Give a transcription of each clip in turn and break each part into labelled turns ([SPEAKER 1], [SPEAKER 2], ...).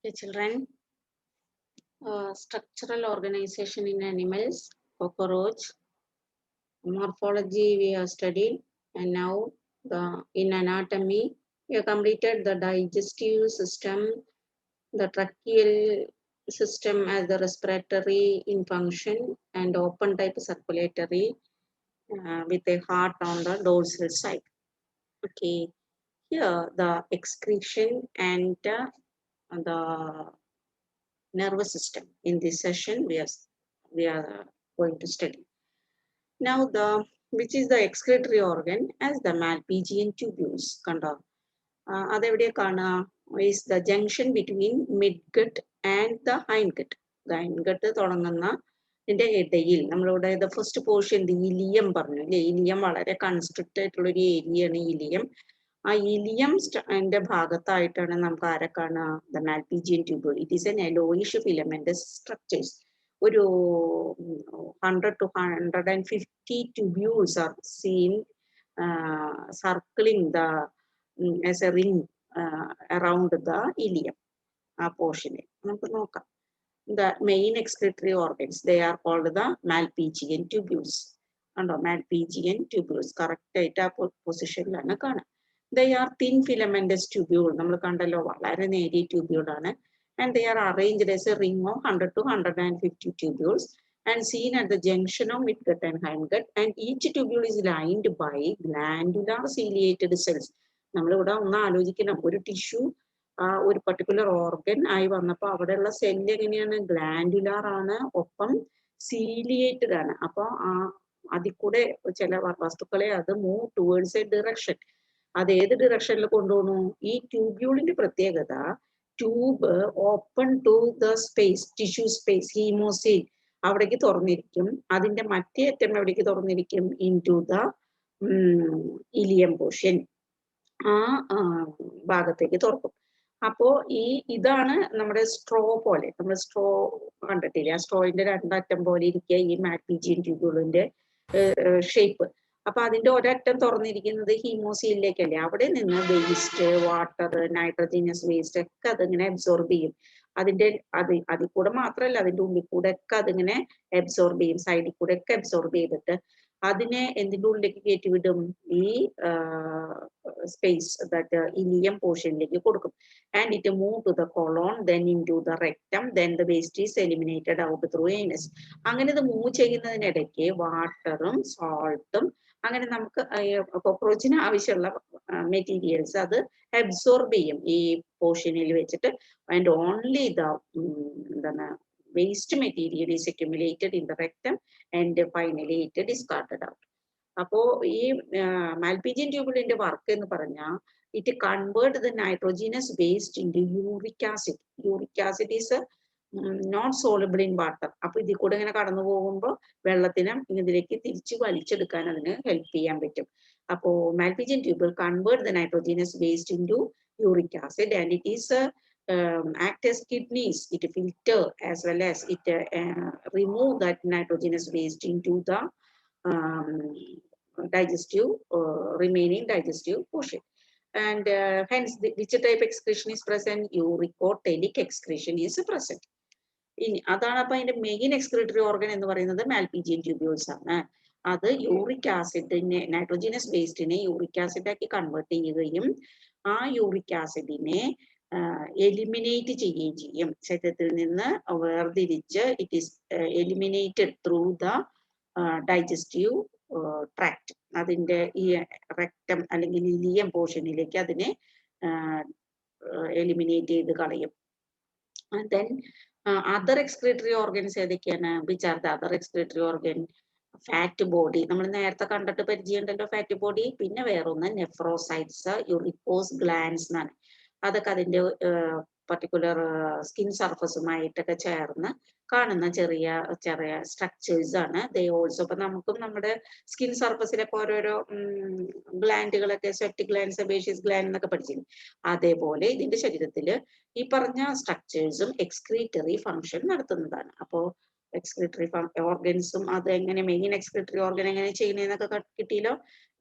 [SPEAKER 1] Okay, children. Structural organization in animals, cockroach, morphology we have studied, and now in anatomy we have completed the digestive system, the tracheal system as the respiratory in function, and open type circulatory with a heart on the dorsal side. Okay, here the excretion and the nervous system. In this session, we are going to study. Now, which is the excretory organ as the Malpighian tubules. കണ്ടോ അതെവിടെ കാണുക is the junction between midgut and the hindgut. The hindgut തുടങ്ങുന്ന ഇതിന്റെ ഇടയിൽ നമ്മളിവിടെ the first portion ileum പറഞ്ഞു അല്ലേ. Ileum വളരെ കൺസ്ട്രിക്റ്റ് ആയിട്ടുള്ള ഒരു ഏരിയയാണ് ഇലിയം. ആ ഇലിയം ന്റെ ഭാഗത്തായിട്ടാണ് നമുക്ക് ആരെ കാണുക the Malpighian tubule. It is N yellowish filamentous structures. ഒരു 100 to 150 tubules are seen circling the as a ring around the ileum. ആ പോർഷനിൽ നമുക്ക് നോക്കാം. The main excretory organs, they are called the Malpighian tubules. കണ്ടോ Malpighian tubules correct ആയിട്ട് ആ പൊസിഷനിലാണ് കാണുക. They are thin filamentous tubule. നമ്മൾ കണ്ടല്ലോ വളരെ നേരിയ ട്യൂബ്യൂൾ ആണ്. And they are arranged as a ring of 100 to 150 tubules and seen at the junction of midgut and hindgut. And each tubule is lined by glandular ciliated cells. നമ്മളിവിടെ ഒന്ന് ആലോചിക്കണം, ഒരു tissue ഒരു പർട്ടിക്കുലർ ഓർഗൻ ആയി വന്നപ്പോൾ അവിടെയുള്ള cell എങ്ങനെയാണ് glandular ആണ്, ഒപ്പം സീലിയേറ്റഡ് ആണ്. അപ്പോൾ അതിൽ കൂടെ ചില വസ്തുക്കളെ അത് മൂവ് ടുവേർഡ്സ് എ ഡിറക്ഷൻ. അത് ഏത് ഡിറക്ഷനിൽ കൊണ്ടുപോകണു? ഈ ട്യൂബ്യൂളിന്റെ പ്രത്യേകത tube open to the space, tissue space, haemocoel അവിടേക്ക് തുറന്നിരിക്കും. അതിന്റെ മറ്റേ അറ്റം എവിടേക്ക് തുറന്നിരിക്കും? Into the ileum portion, ആ ഭാഗത്തേക്ക് തുറക്കും. അപ്പോ ഇതാണ് നമ്മുടെ സ്ട്രോ പോലെ, നമ്മൾ സ്ട്രോ കണ്ടിട്ടില്ലേ, ആ സ്ട്രോയിന്റെ രണ്ടറ്റം പോലെ ഇരിക്കുക ഈ മാൽപീജിയൻ ട്യൂബ്യൂളിന്റെ ഷേപ്പ്. അപ്പൊ അതിന്റെ ഒരറ്റം തുറന്നിരിക്കുന്നത് ഹീമോസീലിലേക്കല്ലേ. അവിടെ നിന്ന് വേസ്റ്റ്, വാട്ടർ, നൈട്രജനസ് വേസ്റ്റ് ഒക്കെ അതിങ്ങനെ അബ്സോർബ് ചെയ്യും. അതിൽ കൂടെ മാത്രമല്ല, അതിന്റെ ഉള്ളിൽ കൂടെ ഒക്കെ അതിങ്ങനെ അബ്സോർബ് ചെയ്യും, സൈഡിൽ കൂടെ ഒക്കെ അബ്സോർബ് ചെയ്തിട്ട് അതിനെ എന്തിന്റെ ഉള്ളിലേക്ക് കയറ്റിവിടും? ഈ സ്പേസ് ദാറ്റ് ഇലിയം പോർഷനിലേക്ക് കൊടുക്കും. And it move to the colon, then into the rectum, then the waste is eliminated out through anus. അങ്ങനെ ഇത് മൂവ് ചെയ്യുന്നതിനിടയ്ക്ക് വാട്ടറും സോൾട്ടും അങ്ങനെ നമുക്ക് കോക്രോച്ചിന് ആവശ്യമുള്ള മെറ്റീരിയൽസ് അത് അബ്സോർബ് ചെയ്യും ഈ പോർഷനിൽ വെച്ചിട്ട്. ആൻഡ് ഓൺലി ദ എന്താണ് waste material is accumulated in the rectum and finally it is discarded out. അപ്പോ ഈ മാൽപീജിയൻ ട്യൂബിളിന്റെ വർക്ക് എന്ന് പറഞ്ഞാൽ it convert the nitrogenous waste into uric acid. Uric acid is not soluble in water. അപ്പൊ ഇതിൽ കൂടെ ഇങ്ങനെ കടന്നു പോകുമ്പോൾ വെള്ളത്തിനെ ഇതിലേക്ക് തിരിച്ച് വലിച്ചെടുക്കാൻ അതിന് ഹെൽപ്പ് ചെയ്യാൻ പറ്റും. അപ്പോ Malpighian tubule convert the nitrogenous waste into uric acid and it is act as kidneys. It filter as well as it remove that nitrogenous waste into the digestive remaining digestive portion. And hence which type excretion is present? uricotelic excretion is present. ഇനി അതാണ് അപ്പൊ അതിന്റെ main excretory organ എന്ന് പറയുന്നത് Malpighian tubules ആണ്. അത് uric ആസിഡിനെ, nitrogenase വേസ്റ്റിനെ uric ആസിഡാക്കി convert ചെയ്യുകയും ആ യൂറിക് ആസിഡിനെ എലിമിനേറ്റ് ചെയ്യുകയും ചെയ്യും. ശരീരത്തിൽ നിന്ന് വേർതിരിച്ച് it is eliminated through the digestive tract. അതിന്റെ ഈ റെക്ടം അല്ലെങ്കിൽ ഇലിയം പോർഷനിലേക്ക് അതിനെ എലിമിനേറ്റ് ചെയ്ത് കളയും. ദെൻ അതർ എക്സ്ക്രീറ്ററി ഓർഗൻസ് ഏതൊക്കെയാണ്? Which are the other excretory organ? Fat body, നമ്മൾ നേരത്തെ കണ്ടിട്ട് പരിചയമുണ്ടല്ലോ ഫാറ്റ് ബോഡി. പിന്നെ വേറൊന്ന് നെഫ്രോസൈറ്റ്സ്, യൂറിക്കോസ് ഗ്ലാൻഡ്സ് എന്നാണ്. അതൊക്കെ അതിന്റെ പർട്ടിക്കുലർ സ്കിൻ സർഫസുമായിട്ടൊക്കെ ചേർന്ന് കാണുന്ന ചെറിയ ചെറിയ സ്ട്രക്ചേഴ്സ് ആണ്. ദേ ഓൾസോ ഇപ്പൊ നമുക്കും നമ്മുടെ സ്കിൻ സർഫസിലൊക്കെ ഓരോരോ ഗ്ലാൻഡുകളൊക്കെ, സ്വെറ്റ് ഗ്ലാൻഡ്, സെബേഷ്യസ് ഗ്ലാൻഡ് എന്നൊക്കെ പഠിച്ചിരുന്നു. അതേപോലെ ഇതിന്റെ ശരീരത്തില് ഈ പറഞ്ഞ സ്ട്രക്ചേഴ്സും എക്സ്ക്രീറ്ററി ഫംഗ്ഷൻ നടത്തുന്നതാണ്. അപ്പോ എക്സ്ക്രീറ്ററി ഓർഗൻസും അത് എങ്ങനെ മെയിൻ എക്സ്ക്രീറ്ററി ഓർഗൻ എങ്ങനെ ചെയ്യുന്നതെന്നൊക്കെ കിട്ടിയല്ലോ.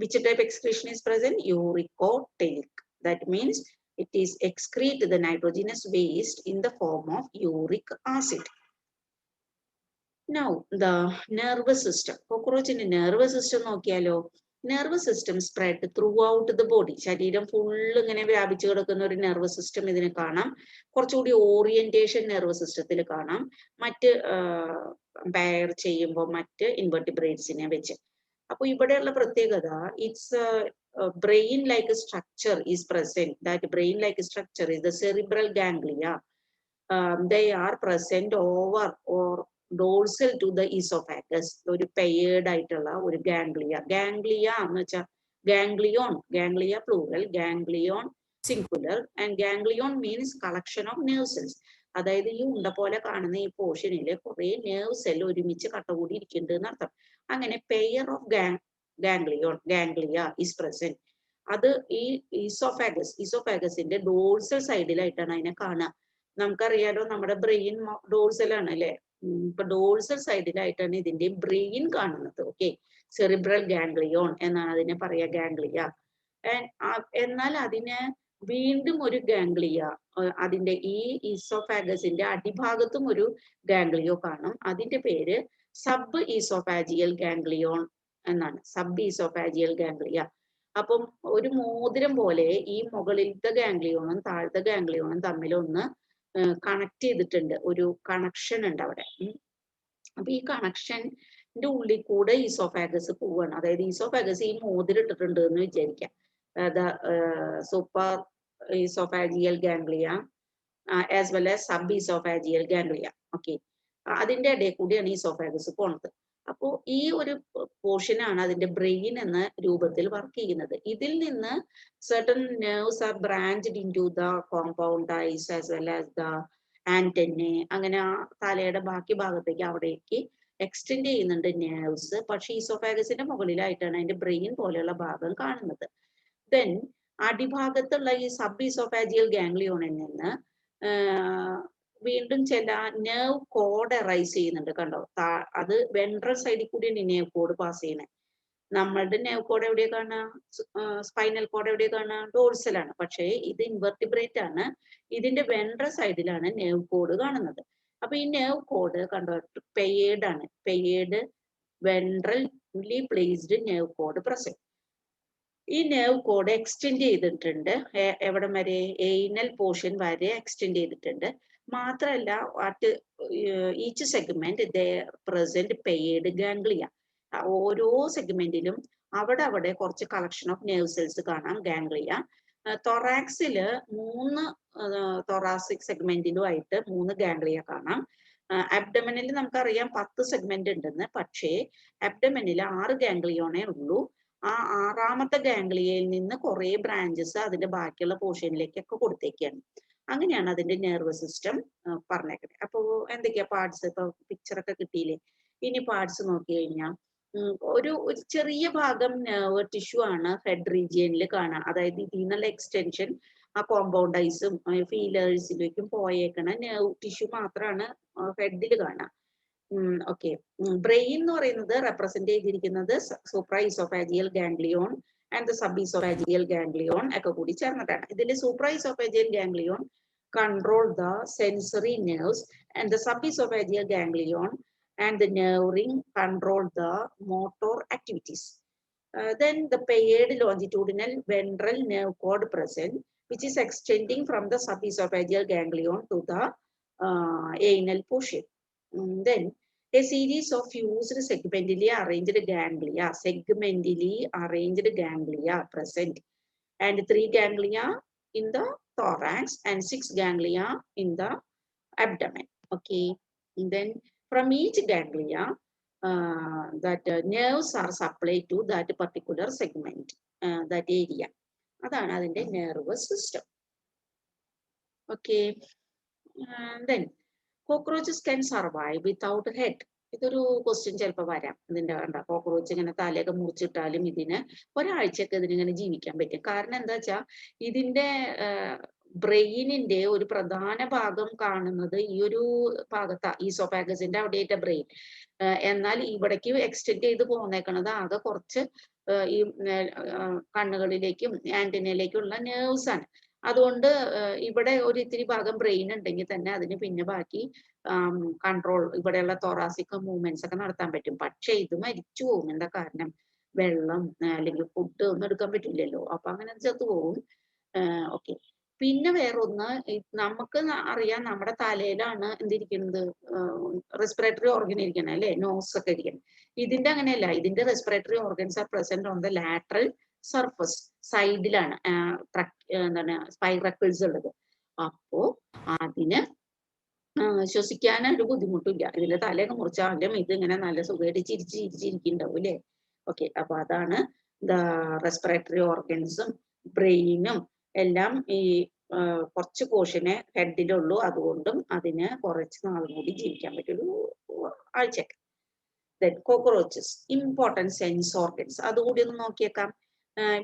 [SPEAKER 1] Which type excretion is present? Uricotelic. That means It is excrete the nitrogenous waste in the form of uric acid. Now, the nervous system. Cockroach in the nervous system നോക്കിയാലോ, nervous system spread throughout the body. ശരീരം full ഇങ്ങനെ വ്യാപിച്ചു കിടക്കുന്ന ഒരു nervous system ഇതിനെ കാണാം. കുറച്ചുകൂടി orientation nervous systemത്തിൽ കാണാം. മറ്റ് കമ്പയർ ചെയ്യുമ്പോൾ മറ്റ് ഇൻവെർട്ടിബ്രേറ്റ്സിനെ വെച്ച്. അപ്പോൾ ഇവിടെയുള്ള പ്രത്യേകത, it's brain like structure is present. That brain like structure is the cerebral ganglia. They are present over or dorsal to the esophagus. ഒരു പെയേർഡ് ആയിട്ടുള്ള ഒരു ഗാംഗ്ലിയ. ഗാംഗ്ലിയ എന്ന് വെച്ചാൽ ganglion, ganglia plural, ganglion singular, and ganglion means collection of nerve cells. അതായത് ഈ ഉണ്ട പോലെ കാണുന്ന ഈ പോർഷനിലെ കുറെ നെർവ് സെൽ ഒരുമിച്ച് കട്ടകൂടി ഇരിക്കുന്നുണ്ട് എന്നർത്ഥം. അങ്ങനെ pair of ganglion, ganglia is present. അത് ഈ ഈസോഫാഗസിന്റെ ഡോർസൽ സൈഡിലായിട്ടാണ് അതിനെ കാണുക. നമുക്കറിയാലോ നമ്മുടെ ബ്രെയിൻ ഡോർസലാണ് അല്ലെ. ഇപ്പൊ ഡോർസൽ സൈഡിലായിട്ടാണ് ഇതിന്റെ ബ്രെയിൻ കാണുന്നത്. ഓക്കെ, സെറിബ്രൽ ഗാംഗ്ലിയോൺ എന്നാണ് അതിനെ പറയാ, ഗാംഗ്ലിയ. എന്നാൽ അതിന് വീണ്ടും ഒരു ഗാംഗ്ലിയ, അതിന്റെ ഈ ഈസോഫാഗസിന്റെ അടിഭാഗത്തും ഒരു ഗാംഗ്ലിയോ കാണും. അതിന്റെ പേര് സബ് ഈസോഫാജിയൽ ഗാംഗ്ലിയോൺ എന്നാണ്, സബ് ഈസോഫാജിയൽ ഗാംഗ്ലിയ. അപ്പം ഒരു മോതിരം പോലെ ഈ മുകളിലത്തെ ഗാംഗ്ലിയോണും താഴത്തെ ഗാംഗ്ലിയോണും തമ്മിൽ ഒന്ന് കണക്ട് ചെയ്തിട്ടുണ്ട്, ഒരു കണക്ഷൻ ഉണ്ട് അവിടെ. അപ്പൊ ഈ കണക്ഷന്റെ ഉള്ളിൽ കൂടെ ഈസോഫാഗസ് പോവാണ്. അതായത് ഈസോഫാഗസ് ഈ മോതിരം ഇട്ടിട്ടുണ്ട് എന്ന് വിചാരിക്കാം. Super oesophageal ganglia as well as sub oesophageal ganglia. Okay, അതിന്റെ ഇടയിൽ കൂടിയാണ് ഈസോഫാഗസ് പോണത്. അപ്പോൾ ഈ ഒരു പോർഷനാണ് അതിന്റെ ബ്രെയിൻ എന്ന രൂപത്തിൽ വർക്ക് ചെയ്യുന്നത്. ഇതിൽ നിന്ന് certain nerves are branched into the compound eyes as well as the antennae. അങ്ങനെ ആ തലയുടെ ബാക്കി ഭാഗത്തേക്ക് അവിടേക്ക് എക്സ്റ്റെൻഡ് ചെയ്യുന്നുണ്ട് nerves. പക്ഷെ ഈസോഫാഗസിന്റെ മുകളിലായിട്ടാണ് അതിന്റെ ബ്രെയിൻ പോലെയുള്ള ഭാഗം കാണുന്നത്. ദെൻ അടിഭാഗത്തുള്ള ഈ സബ് ഈസോഫാജിയൽ ഗാംഗ്ലിയോണിൽ നിന്ന് വീണ്ടും ചില നെർവ് കോഡ് അറൈസ് ചെയ്യുന്നുണ്ട്. കണ്ടോ, അത് വെൻട്രൽ സൈഡിൽ കൂടിയാണ് നെർവ് കോഡ് പാസ് ചെയ്യുന്നത്. നമ്മളുടെ നെർവ് കോഡ് എവിടെയാ കാണുക, സ്പൈനൽ കോഡ് എവിടെയാ കാണുക, ഡോർസലാണ്. പക്ഷേ ഇത് ഇൻവെർട്ടിബ്രേറ്റ് ആണ്, ഇതിന്റെ വെൻട്രൽ സൈഡിലാണ് നെർവ് കോഡ് കാണുന്നത്. അപ്പൊ ഈ നെർവ് കോഡ് കണ്ടോ പെയേർഡ് ആണ്, paired ventrally placed nerve code present. ഈ നെർവ് കോഡ് എക്സ്റ്റെൻഡ് ചെയ്തിട്ടുണ്ട് എവിടം വരെ, എയ്നൽ പോർഷൻ വരെ എക്സ്റ്റെൻഡ് ചെയ്തിട്ടുണ്ട്. മാത്രമല്ല at each segment present paired ganglia. ഓരോ സെഗ്മെന്റിലും അവിടെ കുറച്ച് കളക്ഷൻ ഓഫ് നെർവ് സെൽസ് കാണാം, ഗാംഗ്ലിയ. തൊറാക്സില് 3 തൊറാസിക് സെഗ്മെന്റിലും ആയിട്ട് 3 ഗാംഗ്ലിയ കാണാം. അബ്ഡമനിൽ നമുക്കറിയാം 10 സെഗ്മെന്റ് ഉണ്ടെന്ന്. പക്ഷേ അബ്ഡമനിൽ 6 ഗാംഗ്ലിയോണേ ഉള്ളൂ. ആ 6ാമത്തെ ഗാംഗ്ലിയയിൽ നിന്ന് കുറെ ബ്രാഞ്ചസ് അതിന്റെ ബാക്കിയുള്ള പോർഷനിലേക്കൊക്കെ കൊടുത്തേക്കാണ്. അങ്ങനെയാണ് അതിന്റെ നെർവസ് സിസ്റ്റം പറഞ്ഞേക്കുന്നത്. അപ്പോ എന്തൊക്കെയാ പാർട്സ്, ഇപ്പൊ പിക്ചറൊക്കെ കിട്ടിയില്ലേ. ഇനി പാർട്സ് നോക്കി കഴിഞ്ഞാൽ ഒരു ചെറിയ ഭാഗം നെർവ് ടിഷ്യൂ ആണ് ഹെഡ് റീജിയനിൽ കാണാം. അതായത് ഇതിൽ നിന്നുള്ള എക്സ്റ്റൻഷൻ ആ കോമ്പൗണ്ട് ഐസും ഫീലേഴ്സിലേക്കും പോയേക്കണ നെർവ് ടിഷ്യൂ മാത്രമാണ് ഹെഡിൽ കാണാം. ഓക്കെ, ബ്രെയിൻ എന്ന് പറയുന്നത് റെപ്രസെന്റ് ചെയ്തിരിക്കുന്നത് supra oesophageal ganglion and sub oesophageal ganglion ഒക്കെ കൂടി ചേർന്നിട്ടാണ്. ഇതിൽ supra oesophageal ganglion control the sensory nerves and the subesophageal ganglion and the nerve ring control the motor activities. Then the paired longitudinal ventral nerve cord present, which is extending from the subesophageal ganglion to the anal portion. Then a series of fused segmentally arranged ganglia present, and 3 ganglia in the thorax and 6 ganglia in the abdomen. Okay, and then from each ganglia that nerves are supplied to that particular segment, that area. അതാണ് അതിന്റെ nervous system. Okay, and then cockroaches can survive without head. ഇതൊരു question ചിലപ്പോൾ വരാം. ഇതിന്റെ കണ്ട cockroach ഇങ്ങനെ തലയൊക്കെ മുറിച്ചിട്ടാലും ഇതിന് ഒരാഴ്ചയൊക്കെ ഇതിനിങ്ങനെ ജീവിക്കാൻ പറ്റും. കാരണം എന്താ വെച്ചാൽ ഇതിന്റെ ബ്രെയിനിന്റെ ഒരു പ്രധാന ഭാഗം കാണുന്നത് ഈ ഒരു ഭാഗത്താ, ഈസോഫാഗസിന്റെ അവിടെയായിട്ട് ബ്രെയിൻ. എന്നാൽ ഇവിടേക്ക് എക്സ്റ്റെൻഡ് ചെയ്ത് പോന്നേക്കണത് ആകെ കുറച്ച് ഈ കണ്ണുകളിലേക്കും ആന്റിനയിലേക്കുള്ള നെർവ്സ് ആണ്. അതുകൊണ്ട് ഇവിടെ ഒരു ഇത്തിരി ഭാഗം ബ്രെയിൻ ഉണ്ടെങ്കിൽ തന്നെ അതിന് പിന്നെ ബാക്കി കൺട്രോൾ ഇവിടെയുള്ള thoracic മൂവ്മെന്റ്സ് ഒക്കെ നടത്താൻ പറ്റും. പക്ഷെ ഇത് മരിച്ചു പോകും. എന്താ കാരണം? വെള്ളം അല്ലെങ്കിൽ ഫുഡ് ഒന്നും എടുക്കാൻ പറ്റില്ലല്ലോ. അപ്പൊ അങ്ങനെ ചത്തു പോകും. ഓക്കെ. പിന്നെ വേറൊന്ന് നമുക്ക് അറിയാം നമ്മുടെ തലയിലാണ് എന്തിരിക്കുന്നത്, റെസ്പിറേറ്ററി ഓർഗൻ ഇരിക്കണം അല്ലെ, നോസ് ഒക്കെ ഇരിക്കണം. ഇതിന്റെ അങ്ങനെയല്ല. ഇതിന്റെ respiratory organs are present on the lateral surface, സൈഡിലാണ് എന്താണ് സ്പൈറക്കിൾസ് ഉള്ളത്. അപ്പോ അതിന് ശ്വസിക്കാൻ ഒരു ബുദ്ധിമുട്ടില്ല. ഇതിന്റെ തലയൊക്കെ മുറിച്ചാലും ഇത് ഇങ്ങനെ നല്ല സുഖമായിട്ട് ചിരിച്ചിരിക്കുന്നുണ്ടാവും അല്ലേ. ഓക്കെ. അപ്പൊ അതാണ് ദ റെസ്പിറേറ്ററി ഓർഗൻസും ബ്രെയിനും എല്ലാം ഈ കുറച്ച് പോർഷനെ ഹെഡിലുള്ളൂ. അതുകൊണ്ടും അതിന് കുറച്ച് നാൾ കൂടി ജീവിക്കാൻ പറ്റുള്ളൂ, ആഴ്ചക്ക്. കോക്രോച്ചസ്, ഇമ്പോർട്ടൻറ്റ് സെൻസ് ഓർഗൻസ്, അതുകൂടി ഒന്ന് നോക്കിയേക്കാം.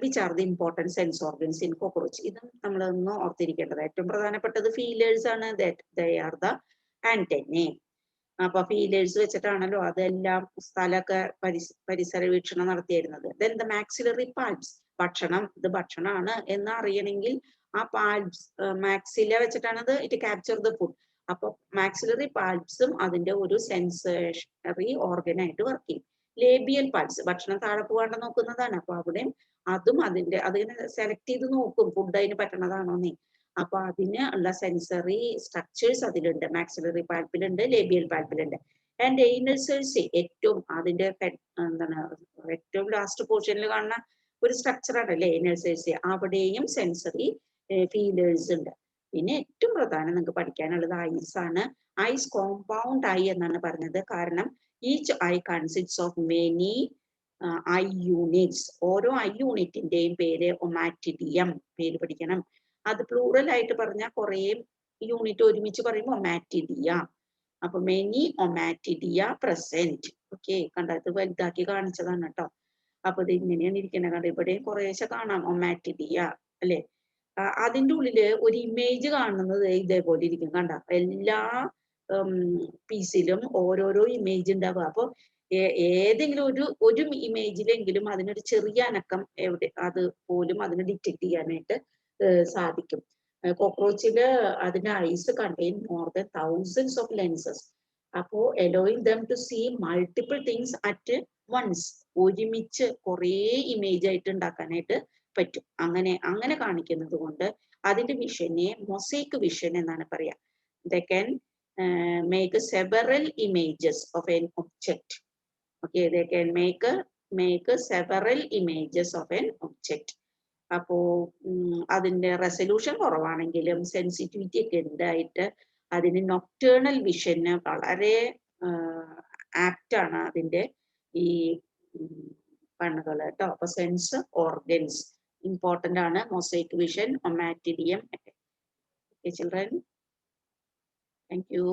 [SPEAKER 1] Which are the important sense organs in cockroach? ഇതും നമ്മളൊന്ന് ഓർത്തിരിക്കേണ്ടത്. ഏറ്റവും പ്രധാനപ്പെട്ടത് ഫീലേഴ്സ് ആണ്. They are the antennae. അപ്പൊ ഫീലേഴ്സ് വെച്ചിട്ടാണല്ലോ അതെല്ലാം സ്ഥലമൊക്കെ പരിസര വീക്ഷണം നടത്തിയിരുന്നത്. ദെൻ ദ മാക്സിലറി പാൾപ്സ്, ഭക്ഷണം, ഇത് ഭക്ഷണമാണ് എന്ന് അറിയണമെങ്കിൽ ആ പാൾപ്സ് maxilla വെച്ചിട്ടാണത് it capture the food. അപ്പൊ മാക്സിലറി പാൾപ്സും അതിന്റെ ഒരു സെൻസറി ഓർഗനായിട്ട് വർക്ക് ചെയ്യും. ലേബിയൽ പാൾസ് ഭക്ഷണം താഴെ പോകാണ്ട് നോക്കുന്നതാണ്. അപ്പൊ അവിടെ അതും അതിനെ സെലക്ട് ചെയ്ത് നോക്കും ഫുഡ് അതിന് പറ്റണതാണോന്നേ. അപ്പൊ അതിന് ഉള്ള സെൻസറി സ്ട്രക്ചേഴ്സ് അതിലുണ്ട്. മാക്സിലറി പാൽപ്പിലുണ്ട്, ലേബിയൽ പാൽപ്പിലുണ്ട്. ആൻഡ് എയ്നൽ സെൽസ് ഏറ്റവും അതിന്റെ എന്താണ് ഏറ്റവും ലാസ്റ്റ് പോർഷനിൽ കാണുന്ന ഒരു സ്ട്രക്ചർ ആണല്ലേ എയ്നൽ സെൽസ്. അവിടെയും സെൻസറി ഫീലേഴ്സ് ഉണ്ട്. പിന്നെ ഏറ്റവും പ്രധാനം നിങ്ങൾക്ക് പഠിക്കാനുള്ളത് ഐസ് ആണ്. ഐസ് കോമ്പൗണ്ട് ഐ എന്നാണ് പറഞ്ഞത്. കാരണം each I consist of many I units. ഓരോ ഐ യൂണിറ്റിന്റെയും പേര് ഒമാറ്റിഡിയം, പേര് പഠിക്കണം. അത് പ്ലൂറൽ ആയിട്ട് പറഞ്ഞാൽ കുറെ യൂണിറ്റ് ഒരുമിച്ച് പറയുമ്പോൾ ഒമാറ്റിഡിയ. അപ്പൊ മെനി ഒമാറ്റിഡിയ പ്രസന്റ്. ഓക്കെ, കണ്ടത് വലുതാക്കി കാണിച്ചതാണ് കേട്ടോ. അപ്പൊ ഇത് ഇങ്ങനെയാണ് ഇരിക്കുന്നത്. കണ്ട ഇവിടെയും കുറേശ്ശെ കാണാം ഒമാറ്റിഡിയ അല്ലെ. അതിൻ്റെ ഉള്ളില് ഒരു ഇമേജ് കാണുന്നത് ഇതേപോലെ ഇരിക്കും. കണ്ട എല്ലാ പീസിലും ഓരോരോ ഇമേജ് ഉണ്ടാവുക. അപ്പൊ ഏതെങ്കിലും ഒരു ഇമേജിലെങ്കിലും അതിനൊരു ചെറിയ അനക്കം എവിടെ അത് പോലും അതിനെ ഡിറ്റക്ട് ചെയ്യാനായിട്ട് സാധിക്കും. കോക്രോച്ചില് അതിന്റെ eyes contain more than thousands of lenses. അപ്പോ allowing them to see multiple things at once. ഒരുമിച്ച് കുറേ ഇമേജ് ആയിട്ട് ഉണ്ടാക്കാനായിട്ട് പറ്റും. അങ്ങനെ കാണിക്കുന്നത് കൊണ്ട് അതിന്റെ വിഷനെ മൊസൈക്ക് വിഷൻ എന്നാണ് പറയാ. They can make several images of an object. Okay, they can make several images of an object. അപ്പോ അതിന്റെ റെസൊല്യൂഷൻ കുറവാണെങ്കിലും സെൻസിറ്റിവിറ്റി ഒക്കെ ഉണ്ടായിട്ട് അതിന് നൊക്ടേണൽ വിഷന് വളരെ ആപ്റ്റ് ആണ് അതിന്റെ ഈ കണ്ണുകൾ കേട്ടോ. അപ്പൊ സെൻസ് ഓർഗൻസ് ഇമ്പോർട്ടന്റ് ആണ്. മൊസൈക്ക് വിഷൻ, ഒമാറ്റിഡിയം ഒക്കെ. Children, thank you.